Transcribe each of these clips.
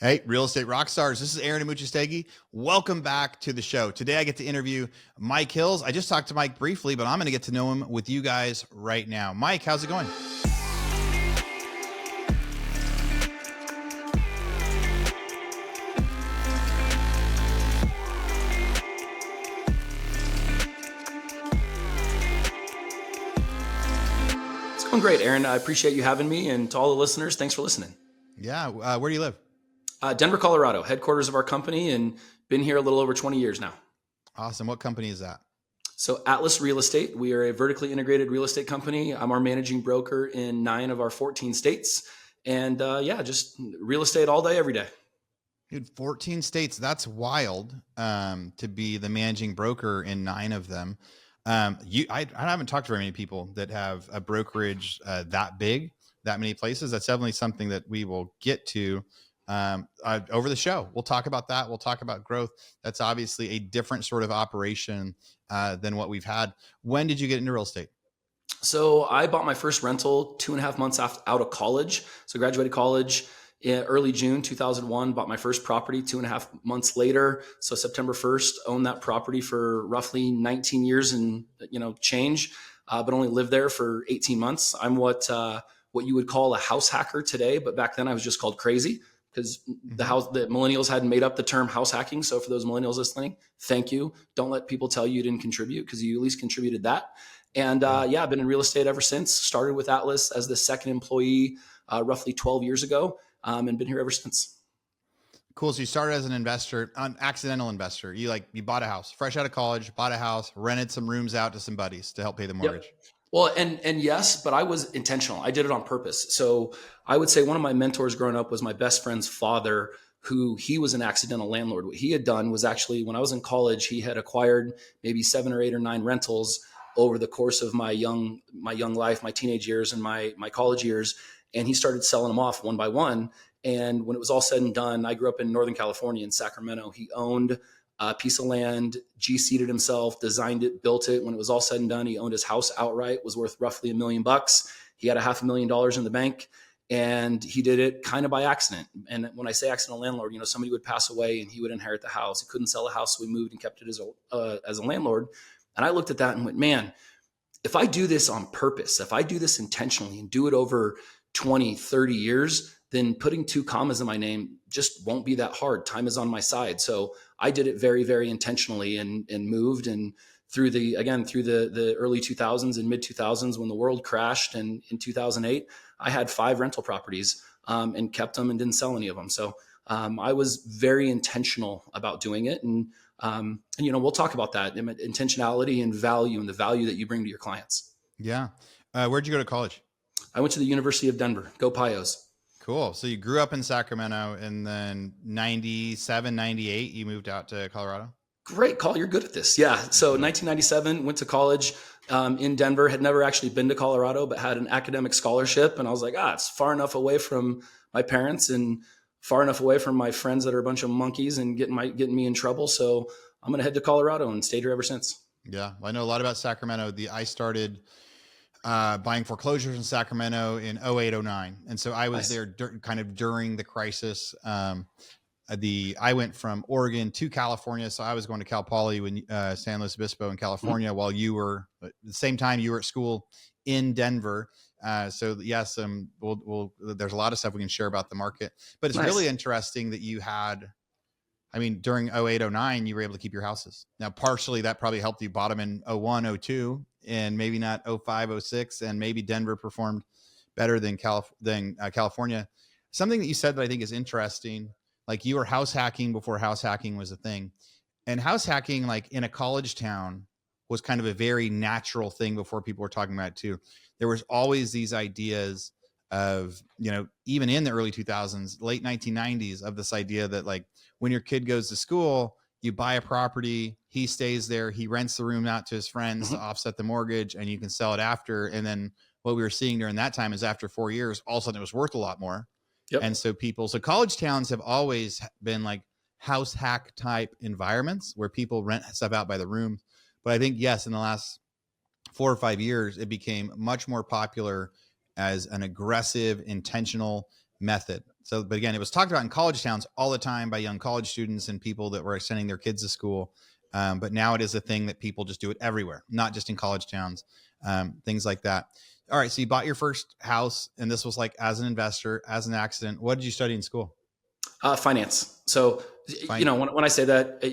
Hey, real estate rock stars. This is Aaron Amuchastegui. Welcome back to the show. Today I get to interview Mike Hills. I just talked to Mike briefly, but I'm going to get to know him with you guys right now. Mike, how's it going? It's going great, Aaron. I appreciate you having me, and to all the listeners, thanks for listening. Yeah. Where do you live? Denver, Colorado, headquarters of our company, and been here a little over 20 years now. Awesome. What company is that? So Atlas Real Estate, we are a vertically integrated real estate company. I'm our managing broker in 9 of our 14 states. And just real estate all day, every day. Dude, 14 states. That's wild to be the managing broker in 9 of them. I haven't talked to very many people that have a brokerage that big, that many places. That's definitely something that we will get to over the show. We'll talk about that. We'll talk about growth. That's obviously a different sort of operation than what we've had. When did you get into real estate? So I bought my first rental 2.5 months out of college. So graduated college in early June 2001, bought my first property 2.5 months later. So September 1st, owned that property for roughly 19 years and change, but only lived there for 18 months. I'm what you would call a house hacker today, but back then I was just called crazy because the millennials hadn't made up the term house hacking. So for those millennials listening, thank you. Don't let people tell you didn't contribute, because you at least contributed that. And I've been in real estate ever since. Started with Atlas as the second employee roughly 12 years ago, and been here ever since. Cool. So you started as an investor, an accidental investor. You bought a house fresh out of college, bought a house, rented some rooms out to some buddies to help pay the mortgage. Yep. Well, and yes, but I was intentional. I did it on purpose. So I would say one of my mentors growing up was my best friend's father, who he was an accidental landlord. What he had done was actually, when I was in college, he had acquired maybe 7 or 8 or 9 rentals over the course of my young life, my teenage years and my college years. And he started selling them off one by one. And when it was all said and done, I grew up in Northern California in Sacramento. He owned a piece of land, GC'd it himself, designed it, built it. When it was all said and done, he owned his house outright, was worth roughly $1 million. He had $500,000 in the bank, and he did it kind of by accident. And when I say accidental landlord, somebody would pass away and he would inherit the house. He couldn't sell the house, so we moved and kept it as a landlord. And I looked at that and went, man, if I do this on purpose, if I do this intentionally and do it over 20, 30 years, then putting 2 commas in my name just won't be that hard. Time is on my side. So I did it very, very intentionally and moved. And through the early 2000s and mid 2000s, when the world crashed, and in 2008, I had 5 rental properties and kept them and didn't sell any of them. So I was very intentional about doing it. And we'll talk about that, intentionality and the value that you bring to your clients. Yeah. Where'd you go to college? I went to the University of Denver. Go Pios. Cool. So you grew up in Sacramento, and then 97, 98, you moved out to Colorado? Great call. You're good at this. Yeah. So 1997, went to college in Denver, had never actually been to Colorado, but had an academic scholarship. And I was like, it's far enough away from my parents and far enough away from my friends that are a bunch of monkeys and getting me in trouble. So I'm going to head to Colorado and stayed here ever since. Yeah. Well, I know a lot about Sacramento. I started buying foreclosures in Sacramento in 08, 09. And so I was there kind of during the crisis. I went from Oregon to California. So I was going to Cal Poly when San Luis Obispo in California, while you were at the same time you were at school in Denver. So yes, there's a lot of stuff we can share about the market, but it's really interesting that you had, during 08, 09, you were able to keep your houses. Now, partially that probably helped you bottom in 01, 02, and maybe not 05, 06, and maybe Denver performed better than California. Something that you said that I think is interesting, like you were house hacking before house hacking was a thing. And house hacking, like in a college town, was kind of a very natural thing before people were talking about it too. There was always these ideas of, even in the early 2000s, late 1990s, of this idea that like when your kid goes to school, you buy a property, he stays there, he rents the room out to his friends to offset the mortgage, and you can sell it after. And then what we were seeing during that time is after 4 years, all of a sudden it was worth a lot more. Yep. And so college towns have always been like house hack type environments where people rent stuff out by the room. But I think, yes, in the last 4 or 5 years, it became much more popular as an aggressive, intentional method So, but again, it was talked about in college towns all the time by young college students and people that were sending their kids to school. But now it is a thing that people just do it everywhere, not just in college towns, things like that. All right. So you bought your first house, and this was like as an investor, as an accident. What did you study in school? Finance. So, when I say that,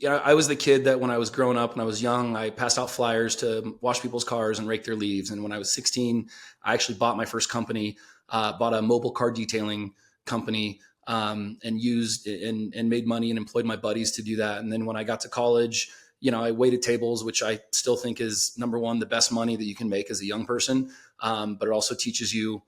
I was the kid that when I was growing up, when I was young, I passed out flyers to wash people's cars and rake their leaves. And when I was 16, I actually bought my first company, bought a mobile car detailing company, and used and made money and employed my buddies to do that. And then when I got to college, I waited tables, which I still think is number one, the best money that you can make as a young person. But it also teaches you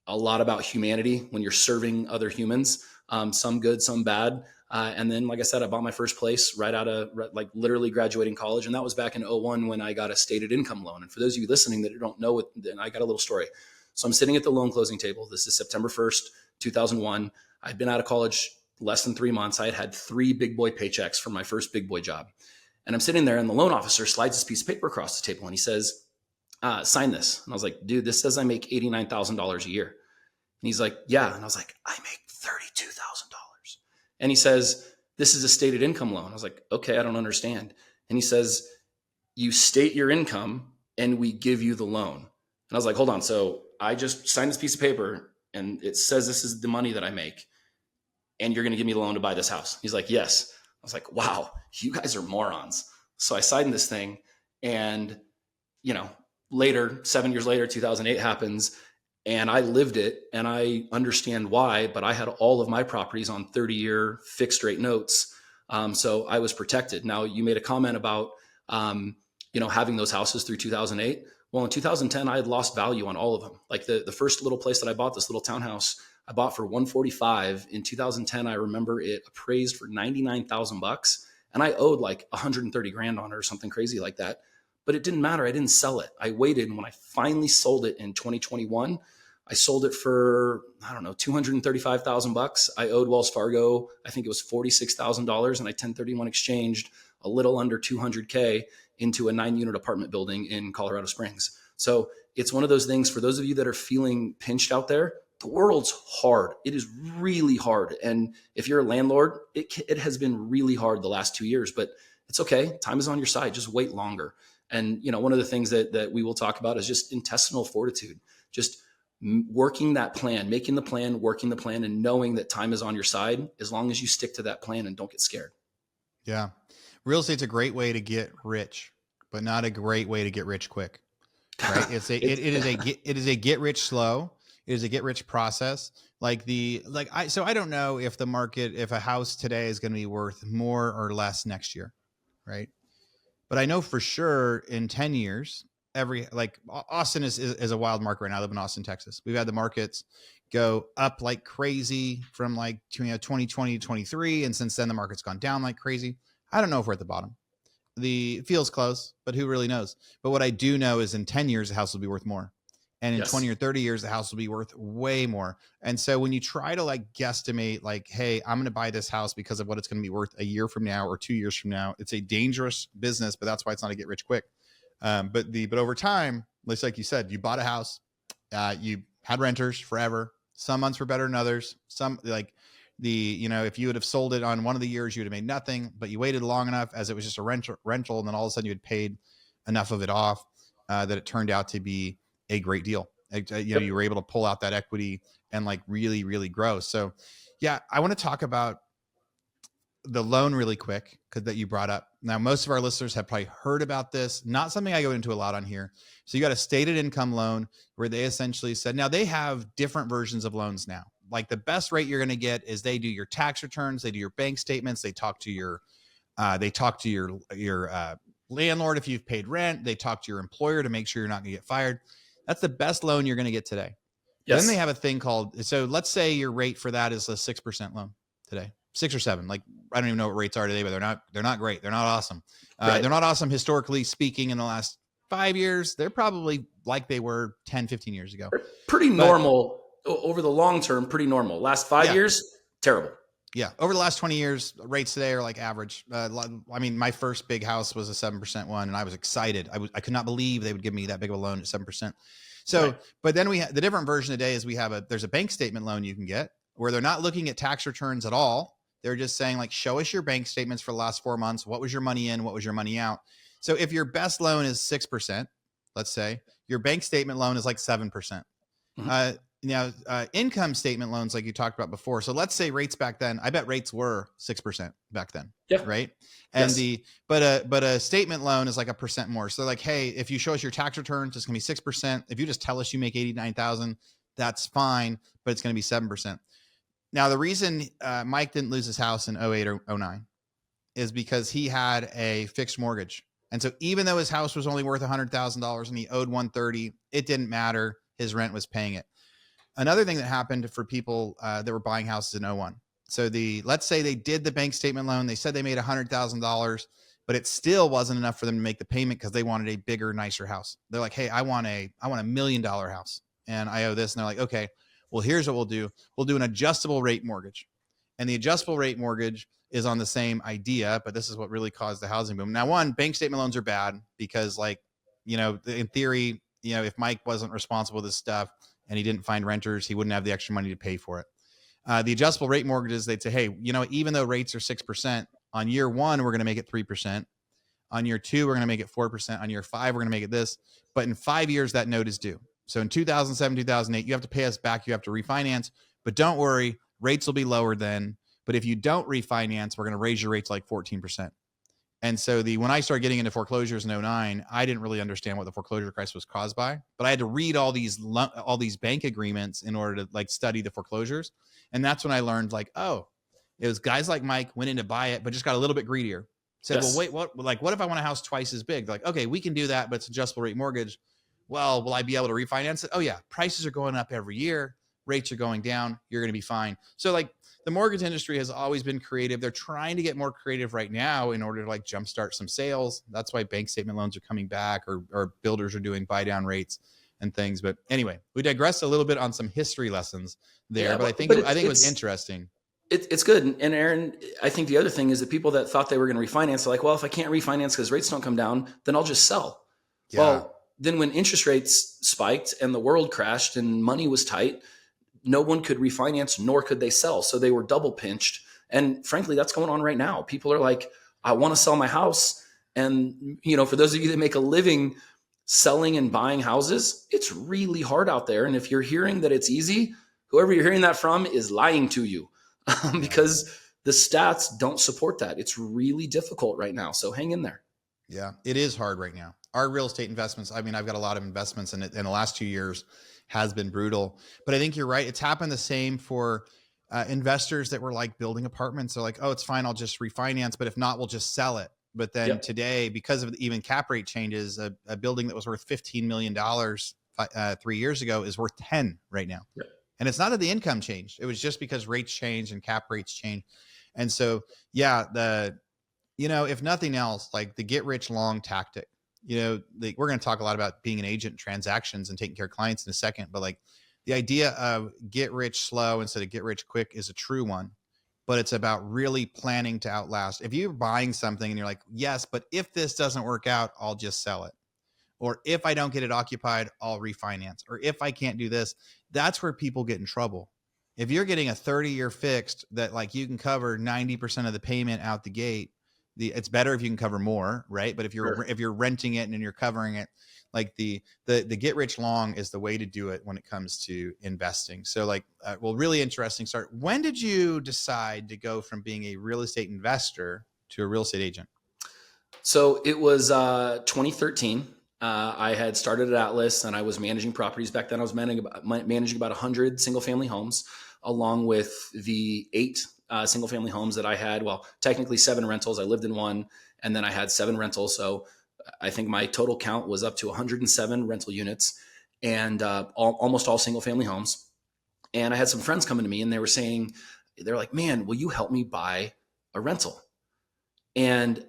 a lot about humanity when you're serving other humans, some good, some bad. And then, like I said, I bought my first place right out of like literally graduating college. And that was back in 01 when I got a stated income loan. And for those of you listening that don't know it, then I got a little story. So I'm sitting at the loan closing table. This is September 1st, 2001. I'd been out of college less than 3 months. I had had 3 big boy paychecks from my first big boy job. And I'm sitting there and the loan officer slides this piece of paper across the table and he says, sign this. And I was like, dude, this says I make $89,000 a year. And he's like, yeah. And I was like, I make $32,000. And he says, this is a stated income loan. I was like, okay, I don't understand. And he says, you state your income and we give you the loan. And I was like, hold on. So I just signed this piece of paper and it says this is the money that I make and you're going to give me the loan to buy this house. He's like, yes. I was like, wow, you guys are morons. So I signed this thing and, later, 7 years later, 2008 happens and I lived it and I understand why, but I had all of my properties on 30-year fixed rate notes. So I was protected. Now you made a comment about, having those houses through 2008. Well, in 2010, I had lost value on all of them. Like the first little place that I bought, this little townhouse, I bought for $145. In 2010, I remember it appraised for $99,000 and I owed like 130 grand on it or something crazy like that. But it didn't matter. I didn't sell it. I waited. And when I finally sold it in 2021, I sold it for, I don't know, $235,000. I owed Wells Fargo, I think it was $46,000. And I 1031 exchanged a little under 200K into a 9-unit apartment building in Colorado Springs. So it's one of those things for those of you that are feeling pinched out there, the world's hard. It is really hard. And if you're a landlord, it has been really hard the last 2 years, but it's okay. Time is on your side. Just wait longer. And, one of the things that we will talk about is just intestinal fortitude, just working that plan, making the plan, working the plan, and knowing that time is on your side as long as you stick to that plan and don't get scared. Yeah. Real estate's a great way to get rich, but not a great way to get rich quick. Right. it is a get rich slow. It is a get rich process. So I don't know if the market, if a house today is going to be worth more or less next year. Right. But I know for sure in 10 years, Austin is a wild market right now. I live in Austin, Texas. We've had the markets go up like crazy from 2020 to 23. And since then the market's gone down like crazy. I don't know if we're at the bottom. It feels close, but who really knows? But what I do know is in 10 years, the house will be worth more. And in 20 or 30 years, the house will be worth way more. And so when you try to guesstimate, hey, I'm going to buy this house because of what it's going to be worth a year from now or 2 years from now, it's a dangerous business, but that's why it's not a get rich quick. But over time, just like you said, you bought a house, you had renters forever. Some months were better than others. Some if you would have sold it on one of the years, you would have made nothing, but you waited long enough as it was just a rental. And then all of a sudden you had paid enough of it off, that it turned out to be a great deal. You were able to pull out that equity and really, really grow. So yeah, I want to talk about the loan really quick that you brought up. Now, most of our listeners have probably heard about this, not something I go into a lot on here. So you got a stated income loan where they essentially said, now they have different versions of loans now. Like the best rate you're going to get is they do your tax returns, they do your bank statements, they talk to your landlord if you've paid rent, they talk to your employer to make sure you're not going to get fired. That's the best loan you're going to get today. Yes. Then they have a thing called, so let's say your rate for that is a 6% loan today, 6 or 7. I don't even know what rates are today, but they're not great. They're not awesome. Right. They're not awesome historically speaking in the last 5 years. They're probably like they were 10, 15 years ago. Pretty normal over the long term, pretty normal. Last 5 years, terrible. Yeah. Over the last 20 years, rates today are average. My first big house was a 7% one and I was excited. I could not believe they would give me that big of a loan at 7%. So, right. But then the different version today is there's a bank statement loan you can get. where they're not looking at tax returns at all. They're just saying like, show us your bank statements for the last 4 months. What was your money in? What was your money out? So if your best loan is 6%, let's say your bank statement loan is like 7%. Mhm. Now, income statement loans, like you talked about before. So let's say rates back then, I bet rates were 6% back then. Yeah. Right. And Yes. but a statement loan is like 1% more. So like, hey, if you show us your tax returns, it's gonna be 6%. If you just tell us you make 89,000, that's fine, but it's gonna be 7%. Now, the reason Mike didn't lose his house in 08 or 09 is because he had a fixed mortgage. And so even though his house was only worth $100,000 and he owed 130, it didn't matter. His rent was paying it. Another thing that happened for people that were buying houses in 01. So let's say they did the bank statement loan. They said they made $100,000, but it still wasn't enough for them to make the payment because they wanted a bigger, nicer house. They're like, hey, I want a $1 million house and I owe this. And they're like, okay, well, here's what we'll do. We'll do an adjustable rate mortgage. And the adjustable rate mortgage is on the same idea, but this is what really caused the housing boom. Now, one, bank statement loans are bad because like, in theory, if Mike wasn't responsible for this stuff, and he didn't find renters, he wouldn't have the extra money to pay for it. The adjustable rate mortgages, they'd say, hey, even though rates are 6%, on year 1, we're going to make it 3%. On year 2, we're going to make it 4%. On year 5, we're going to make it this. But in 5 years, that note is due. So in 2007, 2008, you have to pay us back. You have to refinance. But don't worry, rates will be lower then. But if you don't refinance, we're going to raise your rates like 14%. And so when I started getting into foreclosures in 09, I didn't really understand what the foreclosure crisis was caused by, but I had to read all these bank agreements in order to like study the foreclosures. And that's when I learned like, oh, it was guys like Mike went in to buy it, but just got a little bit greedier. Said, Yes. well, wait, what if I want a house twice as big? Like, okay, we can do that, but it's adjustable rate mortgage. Well, will I be able to refinance it? Oh yeah. Prices are going up every year. Rates are going down. You're going to be fine. So like, the mortgage industry has always been creative. They're trying to get more creative right now in order to like jumpstart some sales. That's why bank statement loans are coming back, or builders are doing buy down rates and things. But anyway, we digressed a little bit on some history lessons there, Yeah. but I think But it was interesting. it's good. And Aaron, I think the other thing is that people that thought they were going to refinance are like, well, if I can't refinance because rates don't come down, then I'll just sell. Yeah. Well, then when interest rates spiked and the world crashed and money was tight, no one could refinance, nor could they sell. So they were double pinched. And frankly, that's going on right now. People are like, I want to sell my house. And, for those of you that make a living selling and buying houses, it's really hard out there. And if you're hearing that it's easy, whoever you're hearing that from is lying to you because the stats don't support that. It's really difficult right now. So hang in there. Yeah, it is hard right now. Our real estate investments, I mean, I've got a lot of investments in it in the last 2 years, has been brutal. But I think you're right. It's happened the same for investors that were like building apartments. They're like, oh, it's fine. I'll just refinance. But if not, we'll just sell it. But then today, because of even cap rate changes, a building that was worth $15 million 3 years ago is worth 10 right now. Yep. And it's not that the income changed. It was just because rates changed and cap rates changed. And so, yeah, if nothing else, like the get rich long tactic, we're going to talk a lot about being an agent in transactions and taking care of clients in a second, but like the idea of get rich slow instead of get rich quick is a true one, but it's about really planning to outlast. If you're buying something and you're like, yes, but if this doesn't work out, I'll just sell it. Or if I don't get it occupied, I'll refinance. Or if I can't do this, that's where people get in trouble. If you're getting a 30-year fixed that like you can cover 90% of the payment out the gate, it's better if you can cover more, right? But if you're renting it and you're covering it, like the get rich long is the way to do it when it comes to investing. So like, really interesting start. When did you decide to go from being a real estate investor to a real estate agent? So it was 2013. I had started at Atlas and I was managing properties back then. I was managing about 100 single family homes, along with the 8 single family homes that I had. Well, technically 7 rentals. I lived in one, and then I had 7 rentals. So I think my total count was up to 107 rental units, and almost all single family homes. And I had some friends coming to me and they were saying, they're like, man, will you help me buy a rental? And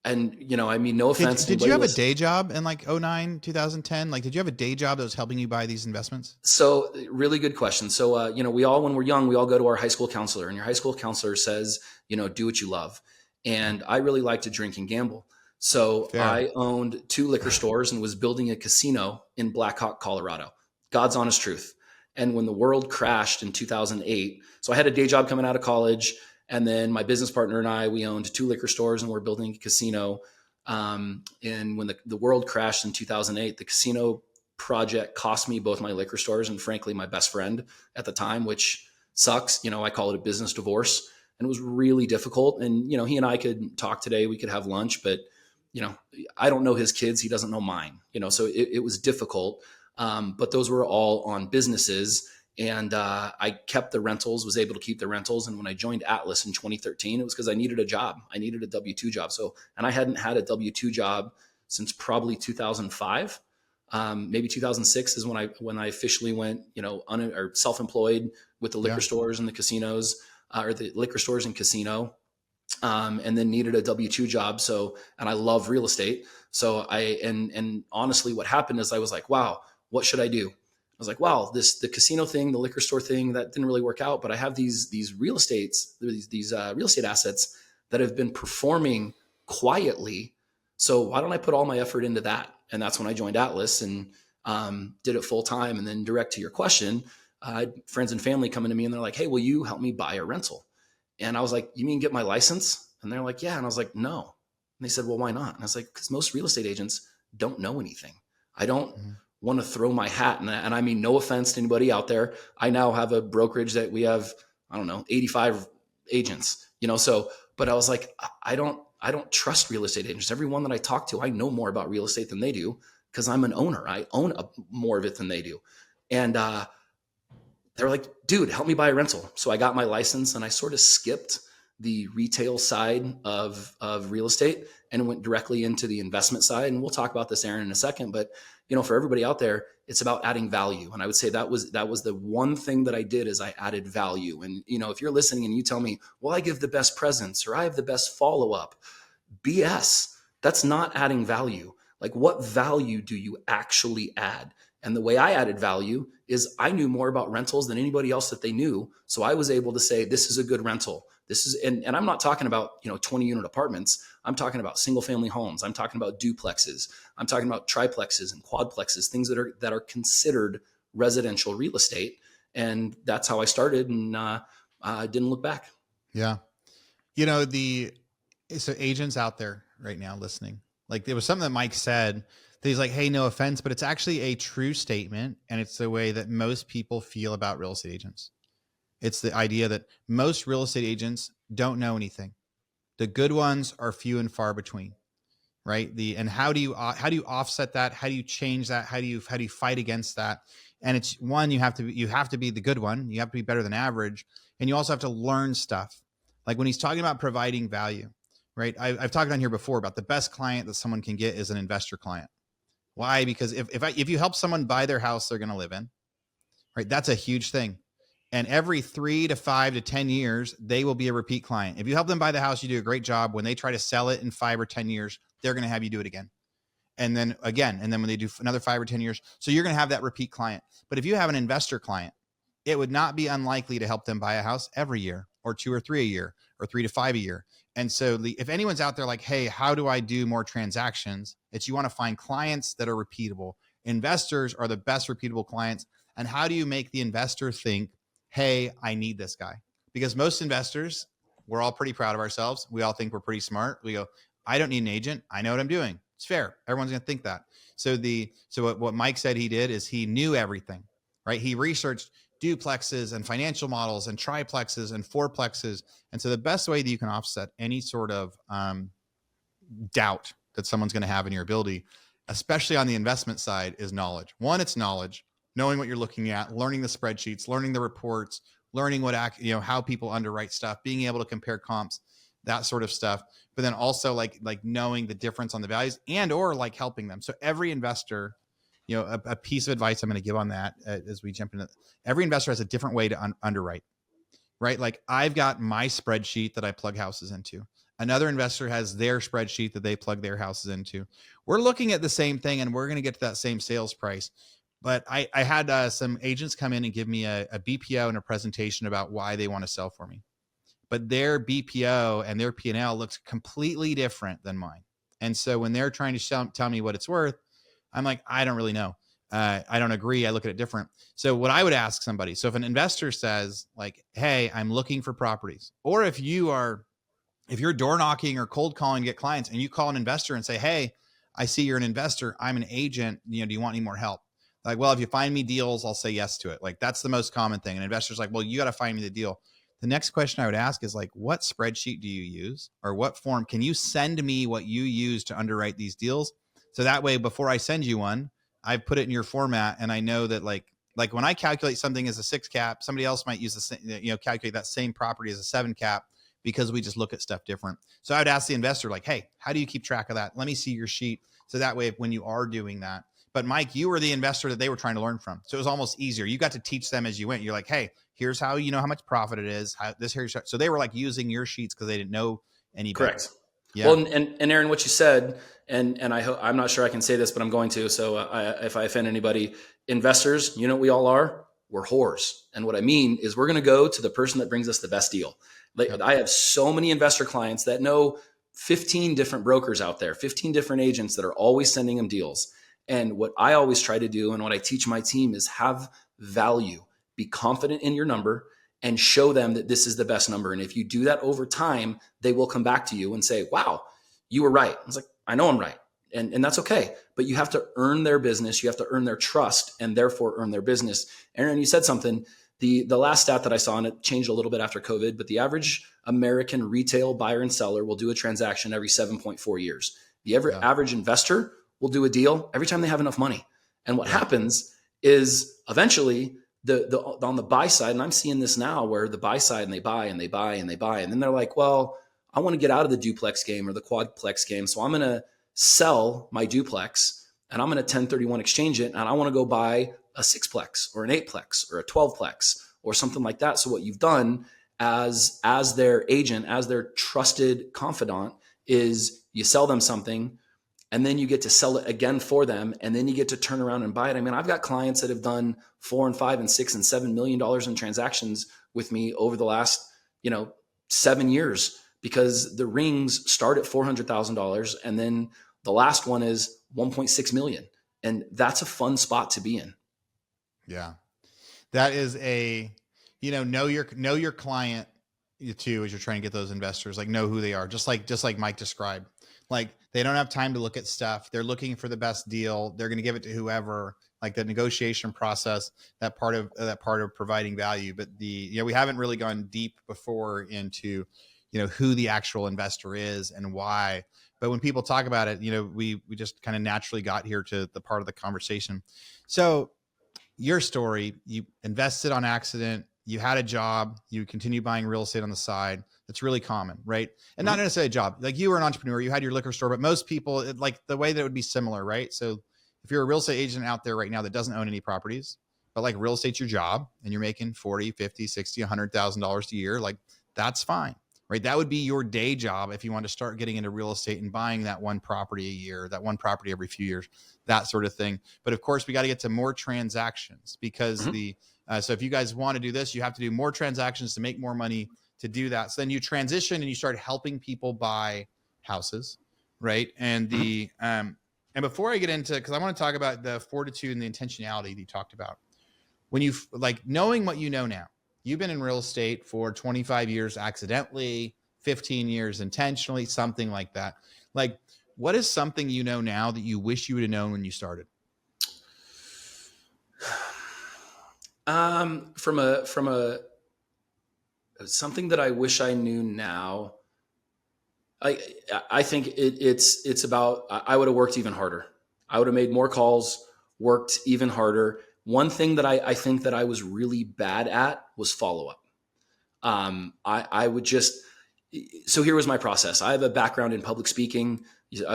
I mean, no offense. Did you have a day job in like 09, 2010? Like, did you have a day job that was helping you buy these investments? So really good question. So, we all, when we're young, we all go to our high school counselor, and your high school counselor says, do what you love. And I really like to drink and gamble. So Fair. I owned 2 liquor stores and was building a casino in Black Hawk, Colorado. God's honest truth. And when the world crashed in 2008, so I had a day job coming out of college, and then my business partner and I, we owned 2 liquor stores and we're building a casino. And when the world crashed in 2008, the casino project cost me both my liquor stores and frankly, my best friend at the time, which sucks. I call it a business divorce, and it was really difficult. And, he and I could talk today, we could have lunch, but I don't know his kids. He doesn't know mine, so it was difficult. But those were all on businesses. And I kept the rentals, was able to keep the rentals. And when I joined Atlas in 2013, it was because I needed a job. I needed a W-2 job. And I hadn't had a W-2 job since probably 2005. Maybe 2006 is when I officially went, or self-employed with the liquor stores and the casinos, or the liquor stores and casino. And then needed a W-2 job. And I love real estate. And honestly, what happened is I was like, wow, what should I do? I was like, wow, the casino thing, the liquor store thing, that didn't really work out, but I have these real estates, these real estate assets that have been performing quietly. So why don't I put all my effort into that? And that's when I joined Atlas and did it full time. And then direct to your question, friends and family coming to me and they're like, hey, will you help me buy a rental? And I was like, you mean get my license? And they're like, yeah. And I was like, no. And they said, well, why not? And I was like, because most real estate agents don't know anything. I don't want to throw my hat in that. And I mean, no offense to anybody out there. I now have a brokerage that we have, 85 agents, but I was like, I don't trust real estate agents. Everyone that I talk to, I know more about real estate than they do because I'm an owner. I own more of it than they do. And, they were like, dude, help me buy a rental. So I got my license and I sort of skipped the retail side of real estate and went directly into the investment side. And we'll talk about this, Aaron, in a second. But, for everybody out there, it's about adding value. And I would say that was the one thing that I did is I added value. And, if you're listening and you tell me, well, I give the best presents or I have the best follow-up, BS. That's not adding value. Like, what value do you actually add? And the way I added value is I knew more about rentals than anybody else that they knew. So I was able to say, this is a good rental. This is, and I'm not talking about, 20 unit apartments. I'm talking about single family homes. I'm talking about duplexes. I'm talking about triplexes and quadplexes, things that are considered residential real estate. And that's how I started. And I didn't look back. Yeah. So agents out there right now listening, like there was something that Mike said that he's like, hey, no offense, but it's actually a true statement. And it's the way that most people feel about real estate agents. It's the idea that most real estate agents don't know anything. The good ones are few and far between, right? And how do you offset that? How do you change that? How do you fight against that? And it's one, you have to be the good one. You have to be better than average. And you also have to learn stuff. Like when he's talking about providing value, right? I've talked on here before about the best client that someone can get is an investor client. Why? Because if you help someone buy their house they're going to live in, right? That's a huge thing. And every 3 to 5 to 10 years, they will be a repeat client. If you help them buy the house, you do a great job. When they try to sell it in 5 or 10 years, they're going to have you do it again. And then again, and then when they do another 5 or 10 years, so you're going to have that repeat client. But if you have an investor client, it would not be unlikely to help them buy a house every year or 2 or 3 a year or 3 to 5 a year. And so if anyone's out there like, hey, how do I do more transactions? It's you want to find clients that are repeatable. Investors are the best repeatable clients. And how do you make the investor think, hey, I need this guy? Because most investors, we're all pretty proud of ourselves. We all think we're pretty smart. We go, I don't need an agent. I know what I'm doing. It's fair. Everyone's going to think that. So what Mike said he did is he knew everything, right? He researched duplexes and financial models and triplexes and fourplexes. And so the best way that you can offset any sort of doubt that someone's going to have in your ability, especially on the investment side, is knowledge. One, it's knowledge, knowing what you're looking at, learning the spreadsheets, learning the reports, learning how people underwrite stuff, being able to compare comps, that sort of stuff. But then also like knowing the difference on the values and or like helping them. So every investor, a piece of advice I'm going to give on that as we jump into, every investor has a different way to underwrite, right? Like I've got my spreadsheet that I plug houses into. Another investor has their spreadsheet that they plug their houses into. We're looking at the same thing and we're going to get to that same sales price. But I had some agents come in and give me a BPO and a presentation about why they want to sell for me. But their BPO and their P&L looks completely different than mine. And so when they're trying to tell me what it's worth, I'm like, I don't really know. I don't agree. I look at it different. So what I would ask somebody, so if an investor says like, hey, I'm looking for properties, or if you're door knocking or cold calling to get clients and you call an investor and say, hey, I see you're an investor, I'm an agent, do you want any more help? Like, well, if you find me deals, I'll say yes to it. Like, that's the most common thing. An investor's like, well, you got to find me the deal. The next question I would ask is like, what spreadsheet do you use, or what form? Can you send me what you use to underwrite these deals? So that way, before I send you one, I've put it in your format, and I know that like when I calculate something as a 6 cap, somebody else might use the same, calculate that same property as a 7 cap, because we just look at stuff different. So I would ask the investor like, hey, how do you keep track of that? Let me see your sheet. So that way, when you are doing that, but Mike, you were the investor that they were trying to learn from. So it was almost easier. You got to teach them as you went. You're like, hey, here's how you know how much profit it is. How this here. So they were like using your sheets because they didn't know any better. Correct. Yeah. Well, and Aaron, what you said, and I'm not sure I can say this, but I'm going to. So if I offend anybody, investors, what we all are? We're whores. And what I mean is we're going to go to the person that brings us the best deal. Like, I have so many investor clients that know 15 different brokers out there, 15 different agents that are always sending them deals. And what I always try to do, and what I teach my team, is have value, be confident in your number, and show them that this is the best number. And if you do that over time, they will come back to you and say, wow, you were right. I was like, I know I'm right. And that's okay. But you have to earn their business. You have to earn their trust, and therefore earn their business. Aaron, you said something. The last stat that I saw, and it changed a little bit after COVID, but the average American retail buyer and seller will do a transaction every 7.4 years. The average investor will do a deal every time they have enough money. And what happens is eventually on the buy side, and I'm seeing this now, where the buy side, and they buy and they buy and they buy, and then they're like, well, I want to get out of the duplex game or the quadplex game, so I'm going to sell my duplex and I'm going to 1031 exchange it, and I want to go buy a 6plex or an 8plex or a 12plex or something like that. So what you've done as their agent, as their trusted confidant, is you sell them something, and then you get to sell it again for them, and then you get to turn around and buy it. I mean, I've got clients that have done $4 and $5 and $6 and $7 million in transactions with me over the last 7 years, because the rings start at $400,000, and then the last one is 1.6 million, and that's a fun spot to be in. Yeah, that is know your client too, as you're trying to get those investors, like know who they are, just like Mike described. Like, they don't have time to look at stuff. They're looking for the best deal. They're going to give it to whoever. Like, the negotiation process, that part of providing value. But we haven't really gone deep before into, who the actual investor is and why. But when people talk about it, we just kind of naturally got here to the part of the conversation. So your story, you invested on accident, you had a job, you continue buying real estate on the side. That's really common, right? And not necessarily a job. Like, you were an entrepreneur, you had your liquor store, but most people, like the way that it would be similar, right? So if you're a real estate agent out there right now that doesn't own any properties, but like real estate's your job, and you're making 40, 50, 60, $100,000 a year, like, that's fine, right? That would be your day job if you want to start getting into real estate and buying that one property a year, that one property every few years, that sort of thing. But of course, we got to get to more transactions, because so if you guys want to do this, you have to do more transactions to make more money to do that. So then you transition and you start helping people buy houses, right? And and before I get into, because I want to talk about the fortitude and the intentionality that you talked about, when you knowing what you know now, you've been in real estate for 25 years accidentally, 15 years intentionally, something like that. Like, what is something you know now that you wish you would have known when you started? From a something that I wish I knew now, I think it's about, I would have worked even harder. I would have made more calls, worked even harder. One thing that I think that I was really bad at was follow-up. I would just, so here was my process. I have a background in public speaking.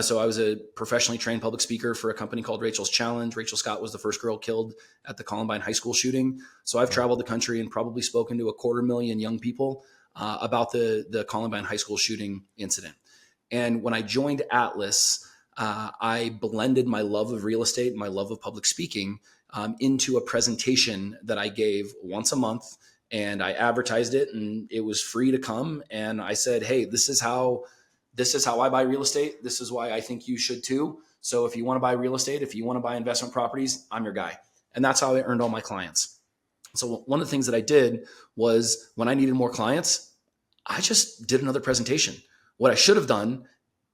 So I was a professionally trained public speaker for a company called Rachel's Challenge. Rachel Scott was the first girl killed at the Columbine high school shooting. So I've traveled the country and probably spoken to 250,000 young people about the Columbine high school shooting incident. And when I joined Atlas, I blended my love of real estate and my love of public speaking into a presentation that I gave once a month. And I advertised it, and it was free to come. And I said, hey, this is how I buy real estate. This is why I think you should too. So if you want to buy real estate, if you want to buy investment properties, I'm your guy. And that's how I earned all my clients. So one of the things that I did was when I needed more clients, I just did another presentation. What I should have done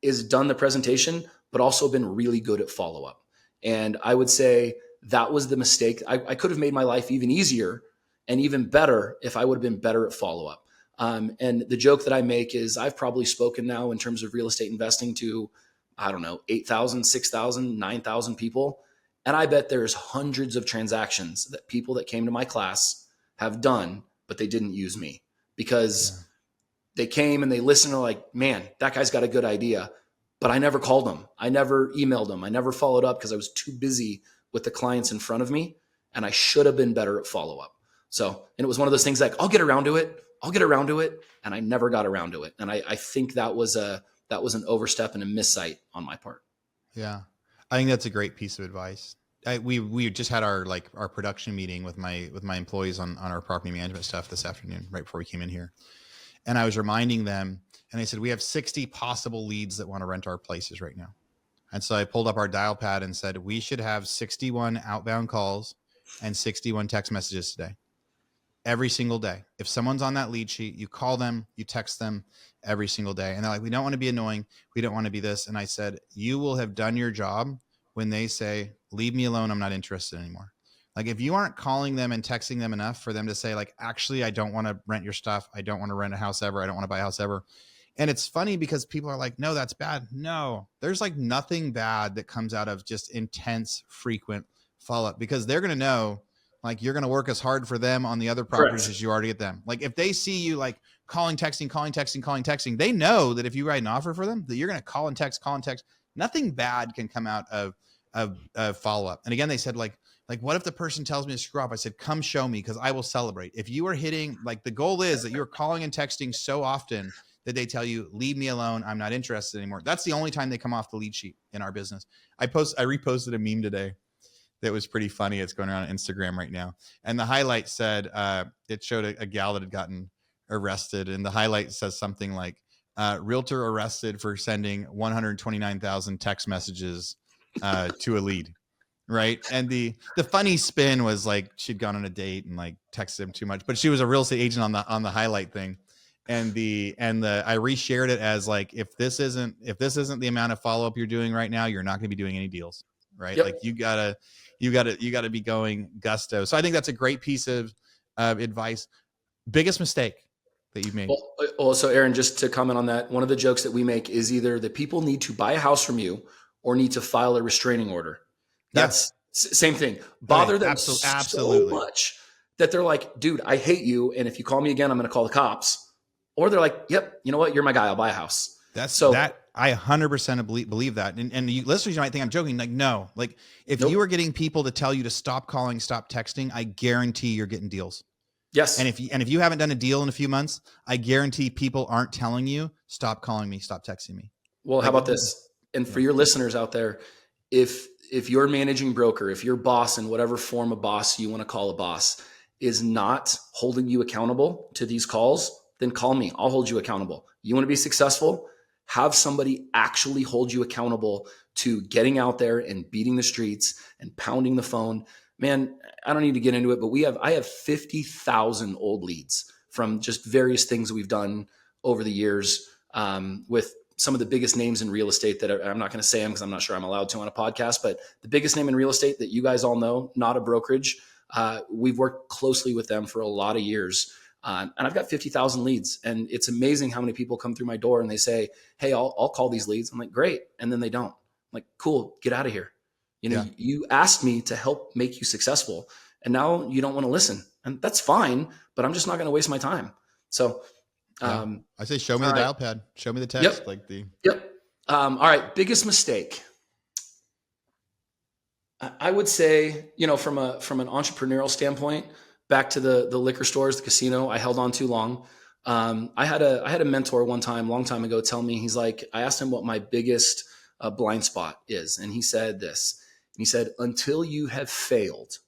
is done the presentation, but also been really good at follow-up. And I would say that was the mistake. I could have made my life even easier and even better if I would have been better at follow-up. And the joke that I make is I've probably spoken now in terms of real estate investing to, I don't know, 8,000, 6,000, 9,000 people. And I bet there's hundreds of transactions that people that came to my class have done, but they didn't use me because they came and they listened and are like, man, that guy's got a good idea. But I never called them. I never emailed them. I never followed up because I was too busy with the clients in front of me. And I should have been better at follow-up. So, and it was one of those things like, I'll get around to it. And I never got around to it. And I think that was an overstep and a missight on my part. Yeah. I think that's a great piece of advice. We just had our production meeting with my employees on our property management stuff this afternoon, right before we came in here. And I was reminding them, and I said, we have 60 possible leads that want to rent our places right now. And so I pulled up our dial pad and said, we should have 61 outbound calls and 61 text messages today. Every single day. If someone's on that lead sheet, you call them, you text them every single day. And they're like, we don't want to be annoying. We don't want to be this. And I said, you will have done your job when they say, leave me alone. I'm not interested anymore. Like if you aren't calling them and texting them enough for them to say like, actually, I don't want to rent your stuff. I don't want to rent a house ever. I don't want to buy a house ever. And it's funny because people are like, no, that's bad. No, there's like nothing bad that comes out of just intense, frequent follow-up because they're going to know like you're going to work as hard for them on the other properties as you are to get them. Like if they see you like calling, texting, they know that if you write an offer for them, that you're going to call and text. Nothing bad can come out of follow-up. And again, they said like, what if the person tells me to screw up? I said, come show me because I will celebrate. If you are hitting, like the goal is that you're calling and texting so often that they tell you, leave me alone. I'm not interested anymore. That's the only time they come off the lead sheet in our business. I reposted a meme today that was pretty funny. It's going around on Instagram right now. And the highlight said, it showed a gal that had gotten arrested. And the highlight says something like, realtor arrested for sending 129,000 text messages to a lead. Right. And the funny spin was like, she'd gone on a date and like texted him too much, but she was a real estate agent on the highlight thing. And I reshared it as like, if this isn't the amount of follow-up you're doing right now, you're not going to be doing any deals. Right. Yep. Like you gotta be going gusto. So I think that's a great piece of advice. Biggest mistake that you've made? Well, so Aaron, just to comment on that, one of the jokes that we make is either that people need to buy a house from you or need to file a restraining order. That's same thing. Bother them so much that they're like, dude, I hate you. And if you call me again, I'm going to call the cops. Or they're like, yep, you know what? You're my guy. I'll buy a house. I 100% believe that. And you listeners, you might think I'm joking. Like, no, like if you are getting people to tell you to stop calling, stop texting, I guarantee you're getting deals. Yes. And if you haven't done a deal in a few months, I guarantee people aren't telling you, stop calling me, stop texting me. Well, how about this? And for your listeners out there, if your managing broker, if your boss in whatever form of boss you want to call a boss is not holding you accountable to these calls, then call me. I'll hold you accountable. You want to be successful? Have somebody actually hold you accountable to getting out there and beating the streets and pounding the phone. Man, I don't need to get into it, but I have 50,000 old leads from just various things we've done over the years with some of the biggest names in real estate that I'm not going to say them because I'm not sure I'm allowed to on a podcast, but the biggest name in real estate that you guys all know, not a brokerage. We've worked closely with them for a lot of years. And I've got 50,000 leads, and it's amazing how many people come through my door and they say, hey, I'll call these leads. I'm like, great. And then they don't. I'm like, cool, get out of here. You asked me to help make you successful, and now you don't want to listen, and that's fine, but I'm just not going to waste my time. So I say, show me the dial pad, show me the text. All right. Biggest mistake. I would say, from an entrepreneurial standpoint, back to the liquor stores, the casino, I held on too long. I had a mentor one time, long time ago, tell me, he's like, I asked him what my biggest blind spot is. And he said this, he said, until you have failed,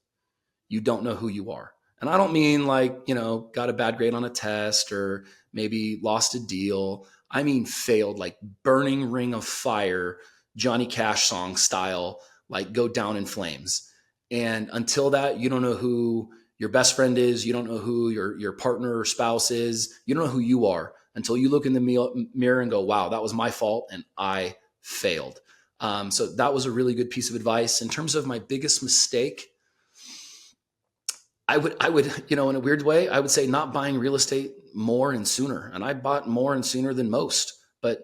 you don't know who you are. And I don't mean like, got a bad grade on a test or maybe lost a deal. I mean, failed, like burning ring of fire Johnny Cash song style, like go down in flames. And until that, you don't know who your best friend is. You don't know who your partner or spouse is. You don't know who you are until you look in the mirror and go, wow, that was my fault and I failed. So that was a really good piece of advice. In terms of my biggest mistake, I would, in a weird way, I would say not buying real estate more and sooner. And I bought more and sooner than most, but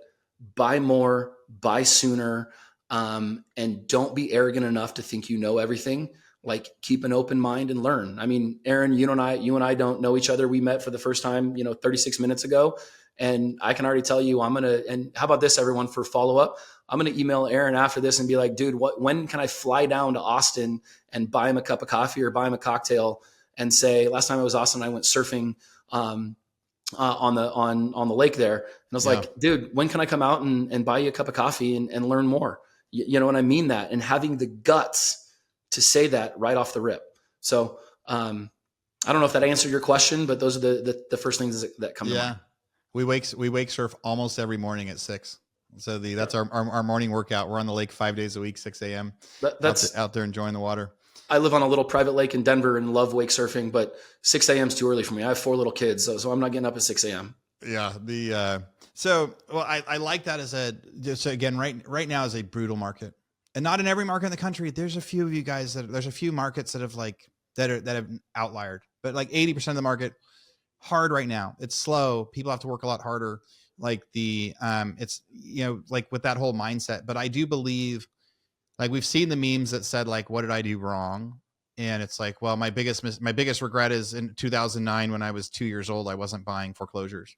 buy more, buy sooner, and don't be arrogant enough to think you know everything. Like keep an open mind and learn. I mean, Aaron, you and I don't know each other. We met for the first time, 36 minutes ago. And I can already tell you, and how about this, everyone, for follow up? I'm going to email Aaron after this and be like, dude, when can I fly down to Austin and buy him a cup of coffee or buy him a cocktail and say, last time I was Austin, I went surfing, on the lake there. And I was like, dude, when can I come out and buy you a cup of coffee and learn more? And I mean that, and having the guts to say that right off the rip. So, I don't know if that answered your question, but those are the first things that come to mind. We wake surf almost every morning at 6. So that's our morning workout. We're on the lake 5 days a week, 6 a.m. That's out there enjoying the water. I live on a little private lake in Denver and love wake surfing, but 6 a.m. is too early for me. I have 4 little kids, so I'm not getting up at 6 a.m. Yeah. I like that so again, right now is a brutal market, and not in every market in the country. There's a few of you guys there's a few markets that have that have outliered, but like 80% of the market hard right now. It's slow. People have to work a lot harder. Like it's, like with that whole mindset, but I do believe, like we've seen the memes that said like, what did I do wrong? And it's like, well, my biggest regret is in 2009, when I was 2 years old, I wasn't buying foreclosures.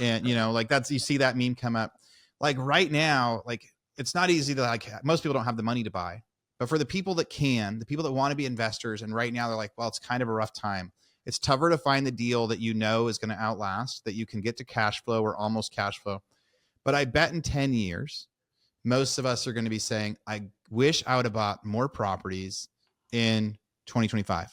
And, like you see that meme come up. Like right now, like it's not easy to most people don't have the money to buy, but for the people that can, the people that want to be investors, and right now they're like, well, it's kind of a rough time. It's tougher to find the deal that is going to outlast, that you can get to cash flow or almost cash flow. But I bet in 10 years, most of us are going to be saying, I wish I would have bought more properties in 2025,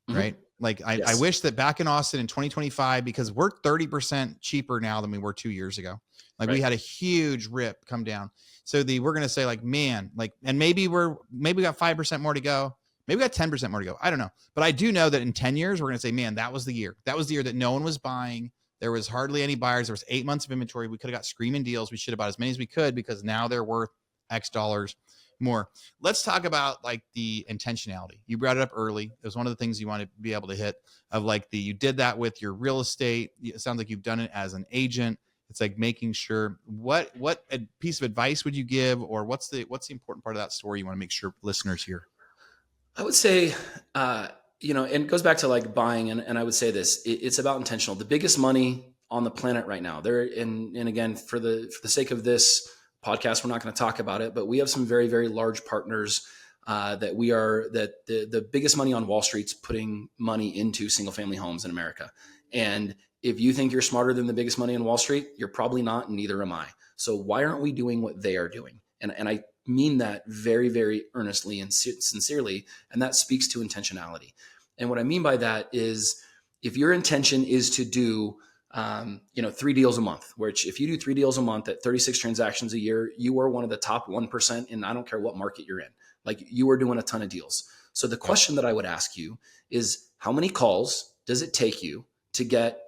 right? Like I wish that back in Austin in 2025, because we're 30% cheaper now than we were 2 years ago. Like we had a huge rip come down. So we're going to say like, man, like, and maybe we got 5% more to go. Maybe we got 10% more to go. I don't know. But I do know that in 10 years, we're going to say, man, that was the year. That was the year that no one was buying. There was hardly any buyers. There was 8 months of inventory. We could have got screaming deals. We should have bought as many as we could, because now they're worth X dollars more. Let's talk about like the intentionality. You brought it up early. It was one of the things you want to be able to hit, of like you did that with your real estate. It sounds like you've done it as an agent. It's like making sure, what a piece of advice would you give, or what's the important part of that story you want to make sure listeners hear? I would say, and it goes back to like buying. And I would say this, it's about intentional. The biggest money on the planet right now there. And again, for the sake of this podcast, we're not going to talk about it, but we have some very, very large partners that the biggest money on Wall Street's putting money into single family homes in America. And if you think you're smarter than the biggest money on Wall Street, you're probably not, and neither am I. So why aren't we doing what they are doing? And I mean that very, very earnestly and sincerely. And that speaks to intentionality. And what I mean by that is, if your intention is to do, 3 deals a month, which if you do 3 deals a month at 36 transactions a year, you are one of the top 1% in, I don't care what market you're in. Like, you are doing a ton of deals. So the question that I would ask you is, how many calls does it take you to get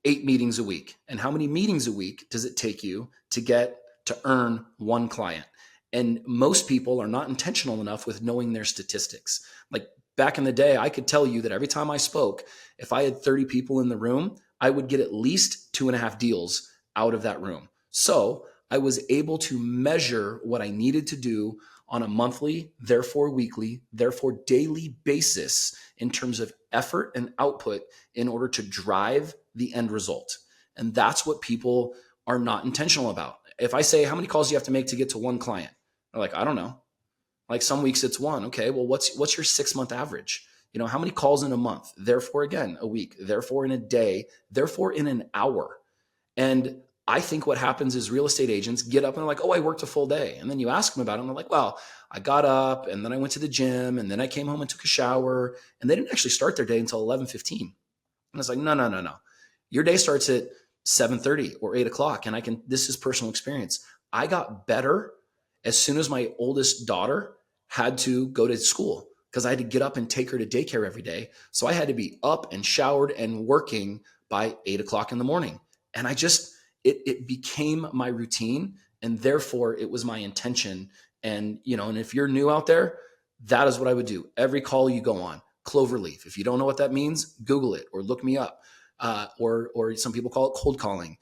8 meetings a week? And how many meetings a week does it take you to earn 1 client? And most people are not intentional enough with knowing their statistics. Like back in the day, I could tell you that every time I spoke, if I had 30 people in the room, I would get at least 2.5 deals out of that room. So I was able to measure what I needed to do on a monthly, therefore weekly, therefore daily basis in terms of effort and output in order to drive the end result. And that's what people are not intentional about. If I say, how many calls do you have to make to get to 1 client? They're like, I don't know. Like some weeks it's 1. Okay, well, what's your 6-month average? How many calls in a month? Therefore, again, a week. Therefore, in a day. Therefore, in an hour. And I think what happens is real estate agents get up and they're like, oh, I worked a full day. And then you ask them about it and they're like, well, I got up and then I went to the gym and then I came home and took a shower. And they didn't actually start their day until 11:15. And it's like, no. Your day starts at 7:30 or 8 o'clock. And this is personal experience. I got better as soon as my oldest daughter had to go to school because I had to get up and take her to daycare every day. So I had to be up and showered and working by 8 o'clock in the morning. And it became my routine. And therefore it was my intention. And, and if you're new out there, that is what I would do. Every call you go on, cloverleaf. If you don't know what that means, Google it or look me up. Or some people call it cold calling.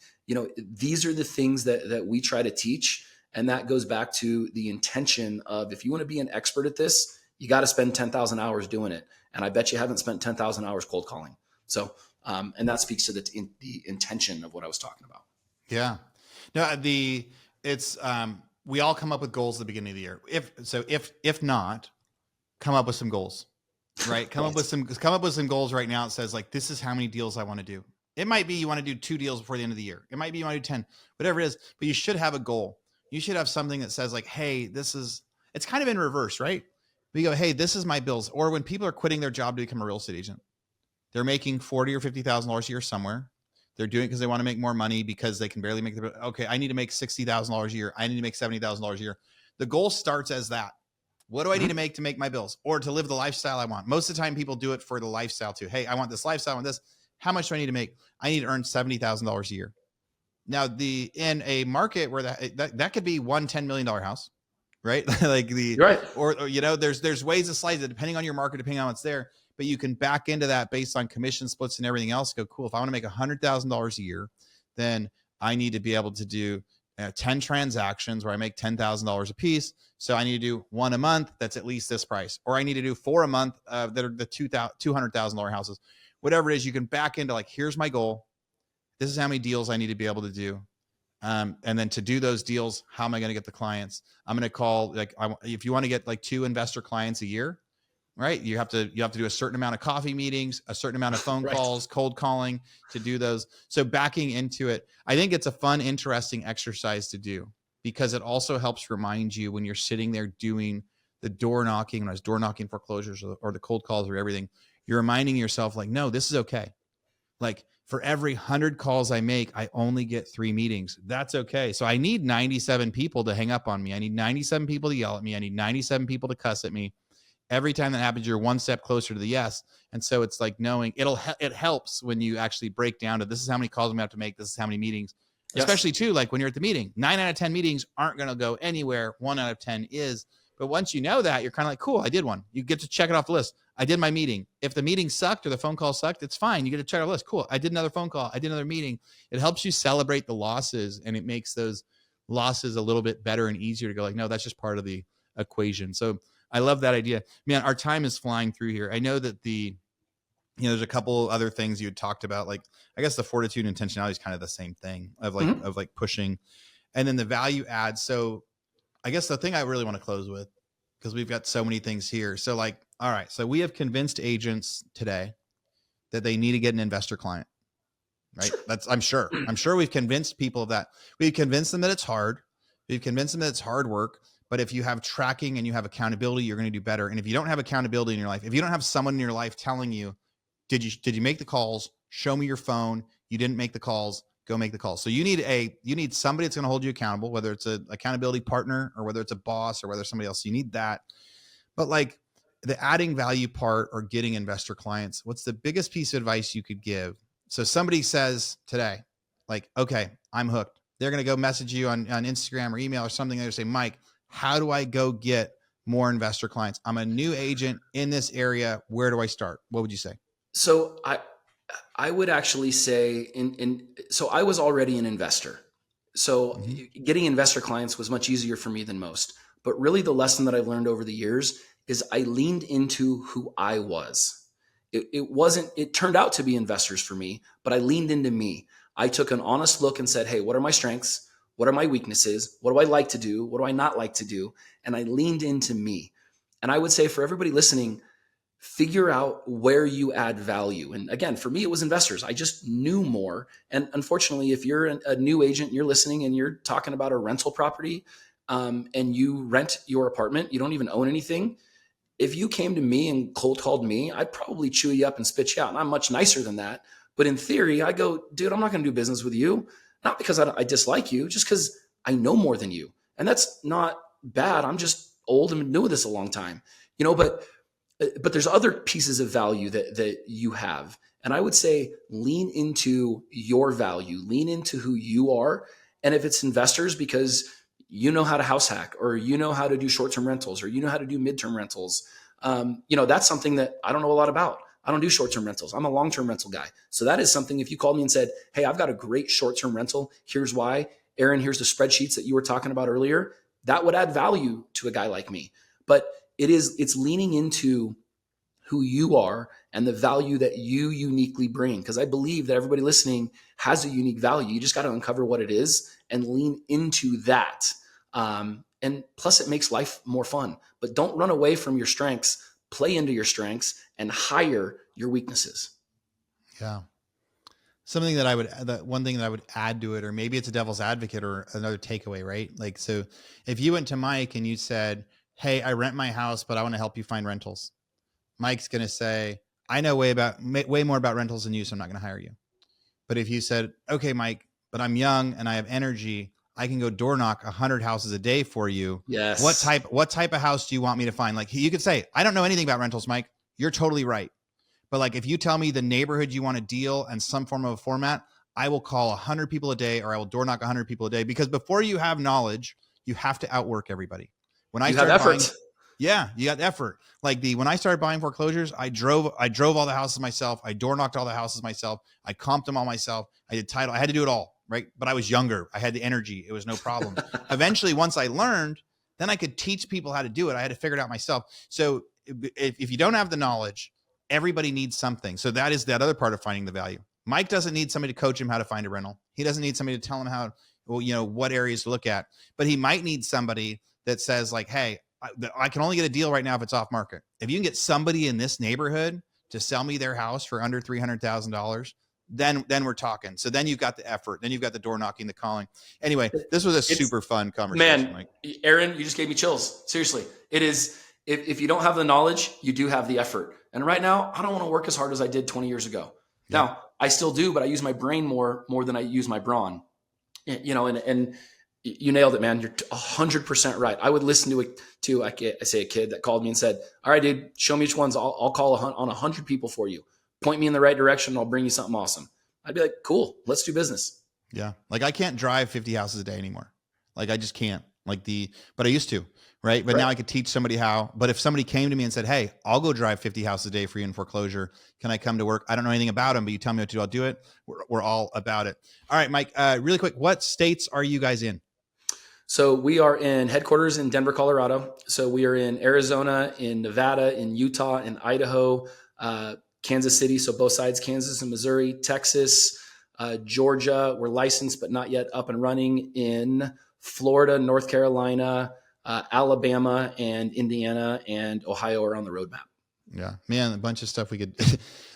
These are the things that we try to teach. And that goes back to the intention of, if you want to be an expert at this, you got to spend 10,000 hours doing it. And I bet you haven't spent 10,000 hours cold calling. So, and that speaks to the intention of what I was talking about. Yeah. No, we all come up with goals at the beginning of the year. If not, come up with some goals, right? Come up with some goals right now. It says like, this is how many deals I want to do. It might be you want to do 2 deals before the end of the year. It might be you want to do 10, whatever it is, but you should have a goal. You should have something that says like, hey, it's kind of in reverse, right? We go, hey, this is my bills. Or when people are quitting their job to become a real estate agent, they're making $40,000 or $50,000 a year somewhere. They're doing it because they want to make more money because they can barely make okay, I need to make $60,000 a year. I need to make $70,000 a year. The goal starts as that. What do I need to make my bills or to live the lifestyle I want? Most of the time people do it for the lifestyle too. Hey, I want this lifestyle, I want this. How much do I need to make? I need to earn $70,000 a year. Now in a market where that could be one $10 million house, right? Like right. Or there's ways to slice it depending on your market, depending on what's there, but you can back into that based on commission splits and everything else. Go, cool. If I want to make $100,000 a year, then I need to be able to do 10 transactions where I make $10,000 a piece. So I need to do 1 a month. That's at least this price, or I need to do 4 a month that are the $200,000 houses, whatever it is. You can back into like, here's my goal. This is how many deals I need to be able to do. And then to do those deals, how am I going to get the clients? I'm going to call, like, if you want to get like 2 investor clients a year, right? You have to do a certain amount of coffee meetings, a certain amount of phone right. calls, cold calling to do those. So backing into it, I think it's a fun, interesting exercise to do because it also helps remind you when you're sitting there doing the door knocking, when I was door knocking foreclosures or the cold calls or everything, you're reminding yourself like, no, this is okay. Like for every 100 calls I make, I only get 3 meetings. That's okay. So I need 97 people to hang up on me. I need 97 people to yell at me. I need 97 people to cuss at me. Every time that happens, you're one step closer to the yes. And so it's like knowing it helps when you actually break down to this is how many calls I'm gonna have to make. This is how many meetings, yes. Especially too, like when you're at the meeting, 9 out of 10 meetings aren't going to go anywhere. 1 out of 10 is, but once you know that, you're kind of like, cool, I did one. You get to check it off the list. I did my meeting. If the meeting sucked or the phone call sucked, it's fine. You get to check our list. Cool. I did another phone call. I did another meeting. It helps you celebrate the losses and it makes those losses a little bit better and easier to go like, no, that's just part of the equation. So I love that idea. Man, our time is flying through here. I know that there's a couple other things you had talked about. Like, I guess the fortitude and intentionality is kind of the same thing of like, of like pushing and then the value add. So I guess the thing I really want to close with, because we've got so many things here. So like, all right, so we have convinced agents today that they need to get an investor client, right? I'm sure we've convinced people of that. We've convinced them that it's hard. We've convinced them that it's hard work. But if you have tracking and you have accountability, you're going to do better. And if you don't have accountability in your life, if you don't have someone in your life telling you, did you make the calls? Show me your phone. You didn't make the calls. Go make the calls. So you need somebody that's going to hold you accountable, whether it's an accountability partner or whether it's a boss or whether it's somebody else. You need that. But like the adding value part or getting investor clients, what's the biggest piece of advice you could give? So somebody says today, like, okay, I'm hooked. They're going to go message you on Instagram or email or something. They're say, Mike, how do I go get more investor clients? I'm a new agent in this area. Where do I start? What would you say? So I would actually say so I was already an investor. So getting investor clients was much easier for me than most. But really the lesson that I've learned over the years is I leaned into who I was. It turned out to be investors for me, but I leaned into me. I took an honest look and said, hey, what are my strengths? What are my weaknesses? What do I like to do? What do I not like to do? And I leaned into me. And I would say for everybody listening, figure out where you add value. And again, for me, it was investors. I just knew more. And unfortunately, if you're a new agent, you're listening and you're talking about a rental property and you rent your apartment, you don't even own anything. If you came to me and cold called me, I'd probably chew you up and spit you out. And I'm much nicer than that. But in theory, I go, dude, I'm not going to do business with you. Not because I dislike you, just because I know more than you. And that's not bad. I'm just old and been doing this a long time, but there's other pieces of value that you have. And I would say lean into your value, lean into who you are. And if it's investors, because you know how to house hack, or you know how to do short-term rentals, or you know how to do midterm rentals, that's something that I don't know a lot about. I don't do short-term rentals. I'm a long-term rental guy. So that is something, if you called me and said, hey, I've got a great short-term rental, here's why, Aaron, here's the spreadsheets that you were talking about earlier, that would add value to a guy like me. But it's leaning into who you are and the value that you uniquely bring. Because I believe that everybody listening has a unique value. You just got to uncover what it is and lean into that. And plus, it makes life more fun. But don't run away from your strengths. Play into your strengths and hire your weaknesses. Yeah. One thing that I would add to it, or maybe it's a devil's advocate or another takeaway, right? Like, so if you went to Mike and you said, hey, I rent my house, but I want to help you find rentals. Mike's going to say, I know way more about rentals than you, so I'm not going to hire you. But if you said, okay, Mike, but I'm young and I have energy, I can go door knock 100 houses a day for you. Yes. What type of house do you want me to find? Like, you could say, I don't know anything about rentals, Mike. You're totally right. But like, if you tell me the neighborhood you want to deal and some form of a format, I will call 100 people a day, or I will door knock 100 people a day, because before you have knowledge, you have to outwork everybody. When I started buying, yeah, you got effort. Like when I started buying foreclosures, I drove all the houses myself. I door knocked all the houses myself. I comped them all myself. I did title. I had to do it all, right? But I was younger. I had the energy. It was no problem. Eventually, once I learned, then I could teach people how to do it. I had to figure it out myself. So if you don't have the knowledge, everybody needs something. So that is that other part of finding the value. Mike doesn't need somebody to coach him how to find a rental. He doesn't need somebody to tell him how, what areas to look at, but he might need somebody that says like, hey, I can only get a deal right now if it's off market. If you can get somebody in this neighborhood to sell me their house for under $300,000, then we're talking. So then you've got the effort, then you've got the door knocking, the calling. Anyway, this was a super fun conversation. Man, Mike. Aaron, you just gave me chills. Seriously. It is, if you don't have the knowledge, you do have the effort. And right now, I don't want to work as hard as I did 20 years ago. Yeah. Now, I still do, but I use my brain more than I use my brawn. And you nailed it, man. You're 100% right. I would listen to a kid that called me and said, all right, dude, show me which ones. I'll call on 100 people for you. Point me in the right direction. And I'll bring you something awesome. I'd be like, cool, let's do business. Yeah. Like I can't drive 50 houses a day anymore. Like I just can't but I used to, right? But now I could teach somebody how. But if somebody came to me and said, hey, I'll go drive 50 houses a day for you in foreclosure. Can I come to work? I don't know anything about them, but you tell me what to do, I'll do it. We're all about it. All right, Mike, really quick, what states are you guys in? So we are in headquarters in Denver, Colorado. So we are in Arizona, in Nevada, in Utah, in Idaho, Kansas City. So both sides, Kansas and Missouri, Texas, Georgia. We're licensed, but not yet up and running in Florida, North Carolina, Alabama, and Indiana, and Ohio are on the roadmap. Yeah, man, a bunch of stuff we could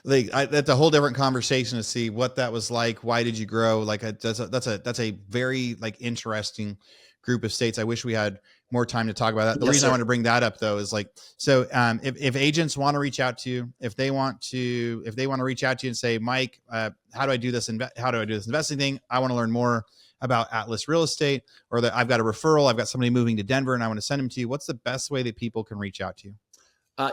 that's a whole different conversation to see what that was like. Why did you grow? Like that's a very like interesting group of states. I wish we had more time to talk about that. The reason I want to bring that up though is like, so if agents want to reach out to you, if they want to reach out to you and say, Mike, how do I do this investing thing? I want to learn more about Atlas Real Estate, or that I've got a referral, I've got somebody moving to Denver and I want to send them to you. What's the best way that people can reach out to you?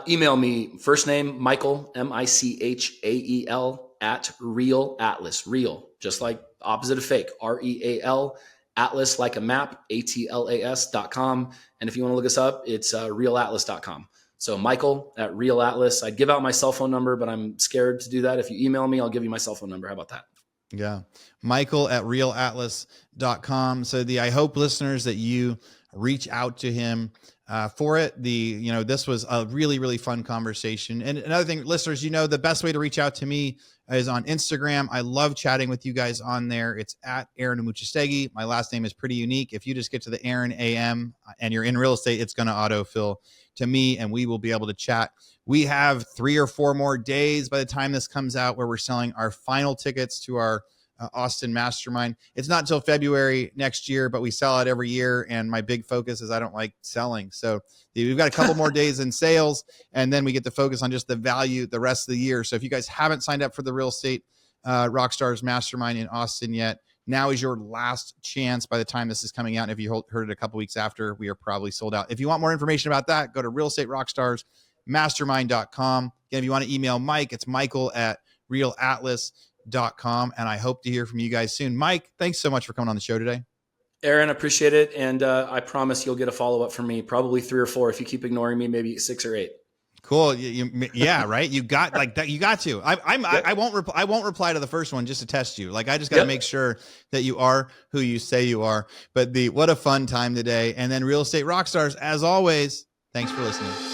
Email me, first name, Michael, Michael at Real Atlas, real, just like opposite of fake, REAL, Atlas like a map, ATLAS.com. And if you want to look us up, it's realatlas.com. So Michael at Real Atlas. I'd give out my cell phone number, but I'm scared to do that. If you email me, I'll give you my cell phone number. How about that? Yeah. Michael at realatlas.com. So I hope listeners that you reach out to him for it. This was a really, really fun conversation. And another thing, listeners, the best way to reach out to me is on Instagram. I love chatting with you guys on there. It's at Aaron Amuchastegui. My last name is pretty unique. If you just get to the Aaron AM and you're in real estate, it's going to autofill to me and we will be able to chat. We have 3 or 4 more days by the time this comes out where we're selling our final tickets to our Austin Mastermind. It's not until February next year, but we sell it every year. And my big focus is I don't like selling. So we've got a couple more days in sales, and then we get to focus on just the value the rest of the year. So if you guys haven't signed up for the Real Estate Rockstars Mastermind in Austin yet, Now is your last chance by the time this is coming out. And if you heard it a couple weeks after, we are probably sold out. If you want more information about that, go to realestaterockstarsmastermind.com. Again, if you want to email Mike, it's michael@relatlas.com. And I hope to hear from you guys soon. Mike, thanks so much for coming on the show today. Aaron, appreciate it. And I promise you'll get a follow-up from me, probably 3 or 4. If you keep ignoring me, maybe 6 or 8. Cool. Yeah. Right. You got like that. You got to. I won't reply to the first one just to test you. Like I just got to make sure that you are who you say you are. But what a fun time today. And then Real Estate Rockstars, as always. Thanks for listening.